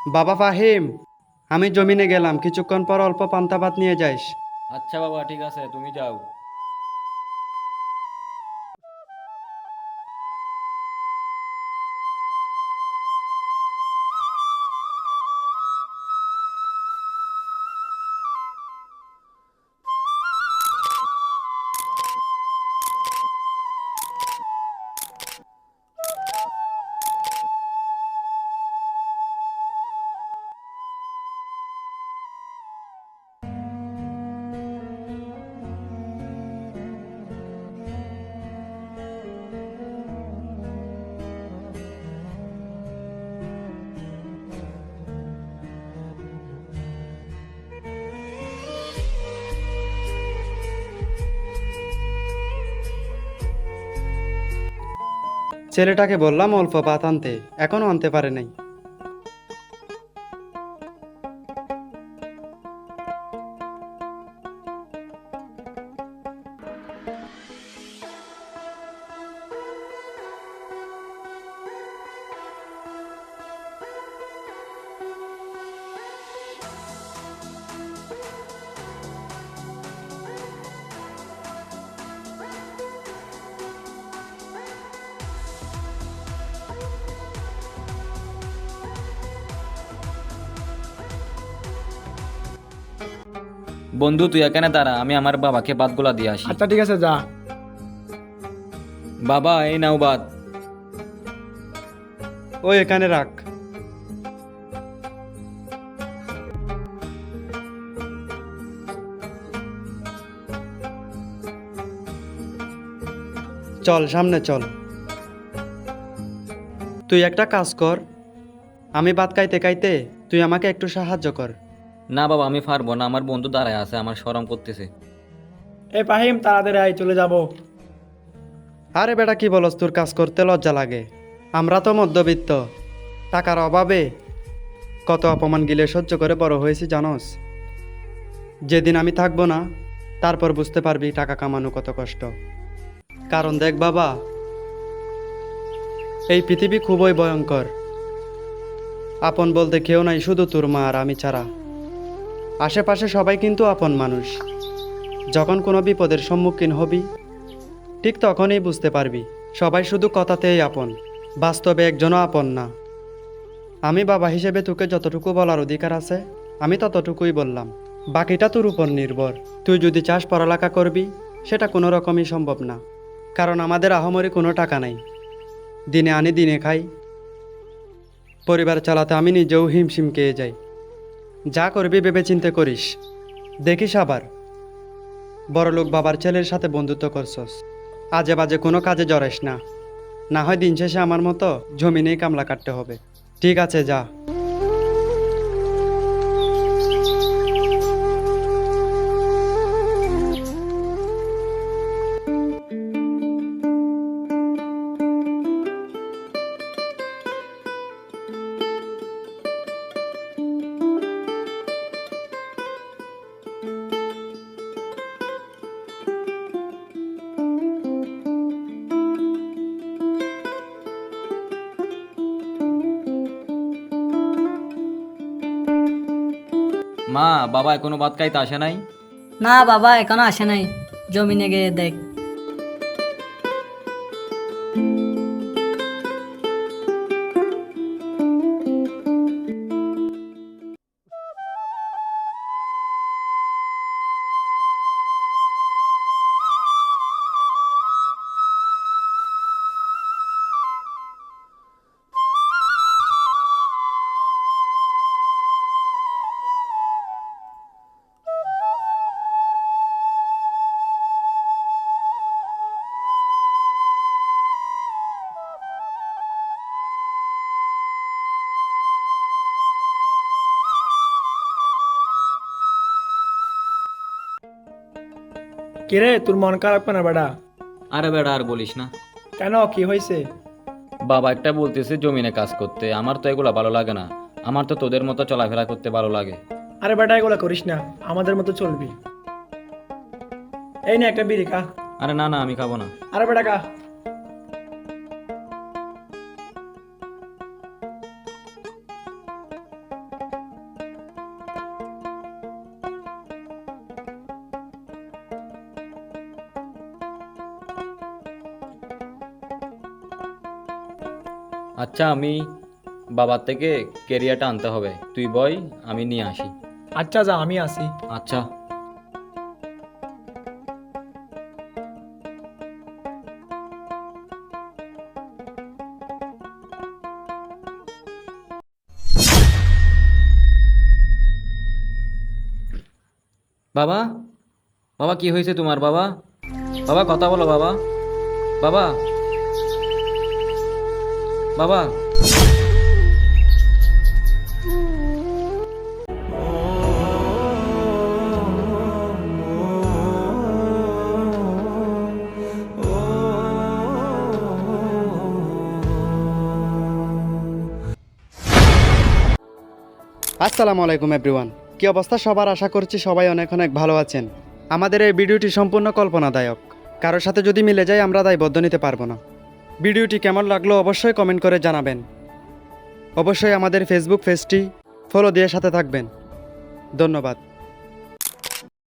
বাবা ফাহিম, আমি জমিনে গেলাম, কিছুক্ষণ পর অল্প পান্তা ভাত নিয়ে যাইস। আচ্ছা বাবা, ঠিক আছে, তুমি যাও। ছেলেটাকে বললাম অল্প ভাত আনতে, এখনো আনতে পারে নাই। বন্ধু, তুই এখানে দাঁড়া, আমি আমার বাবাকে ভাতগুলা দিয়ে আসি। আচ্ছা ঠিক আছে, যা। বাবা, এই নাও ভাত। ও এখানে রাখ। চল সামনে চল। তুই একটা কাজ কর, আমি ভাত খাইতে খাইতে তুই আমাকে একটু সাহায্য কর। না বাবা, আমি পারবো না, আমার বন্ধু দাঁড়ায় আছে, আমার শরম করতেছে। এই ফাহিম, তাড়াতাড়ি আয়, চলে যাব। আরে বেটা, কি বলস, তোর কাজ করতে লজ্জা লাগে? আমরা তো মধ্যবিত্ত, টাকার অভাবে কত অপমান গিলে সহ্য করে বড় হয়েছি জানোস। যেদিন আমি থাকবো না, তারপর বুঝতে পারবি টাকা কামানো কত কষ্ট। কারণ দেখ বাবা, এই পৃথিবী খুবই ভয়ঙ্কর। আপন বলতে কেউ নাই, শুধু তোর মা আর আমি ছাড়া। আশেপাশে সবাই কিন্তু আপন মানুষ। যখন কোনো বিপদের সম্মুখীন হবি, ঠিক তখনই বুঝতে পারবি সবাই শুধু কথাতেই আপন, বাস্তবে একজনও আপন না। আমি বাবা হিসেবে তোকে যতটুকু বলার অধিকার আছে, আমি ততটুকুই বললাম। বাকিটা তোর উপর নির্ভর। তুই যদি চাস পড়ালেখা করবি, সেটা কোনো রকমই সম্ভব না। কারণ আমাদের আহামরি কোনো টাকা নাই, দিনে আনি দিনে খাই। পরিবার চালাতে আমি নিজেও হিমশিম খেয়ে যাই। যা করবি ভেবেচিন্তে করিস। দেখিস আবার বড়লোক বাবার ছেলের সাথে বন্ধুত্ব করছস, আজে বাজে কোনো কাজে জড়াইস না। না হয় দিন শেষে আমার মতো জমিনেই কামলা কাটতে হবে। ঠিক আছে, যা। মা, বাবা এখনো ভাত খাইতে আসে নাই? না বাবা, এখনো আসে নাই। জমিনে গিয়ে দেখ। কিরে, তোর মন খারাপ কেন বেটা? আরে বেড়া, আর বলিস না। কেন, কি হয়েছে? বাবা একটা বলতেছে জমিনে কাজ করতে, আমার তো এগুলা ভালো লাগে না। আমার তো তোদের মতো চলাফেরা করতে ভালো লাগে। আরে বেটা, এগুলো করিস না, আমাদের মতো চলবি। এই না, একটা বিড়ি খা। আরে না না, আমি খাবো না। আরে বেটা, খা। আচ্ছা, আমি বাবার থেকে কেরিয়ারটা আনতে হবে, তুই বয়, আমি নিয়ে আসি। আচ্ছা যা, আমি আসি। আচ্ছা। বাবা, বাবা কি হয়েছে তোমার? বাবা, বাবা কথা বলো বাবা, বাবা, বাবা। আসসালামু আলাইকুম এভরিওয়ান, কি অবস্থা সবার? আশা করছি সবাই অনেক অনেক ভালো আছেন। আমাদের এই ভিডিওটি সম্পূর্ণ কল্পনাদায়ক, কারোর সাথে যদি মিলে যায় আমরা দায়বদ্ধ নিতে পারবো না। ভিডিওটি কেমন লাগলো অবশ্যই কমেন্ট করে জানাবেন। অবশ্যই আমাদের ফেসবুক পেজটি ফলো দিয়ে সাথে থাকবেন। ধন্যবাদ।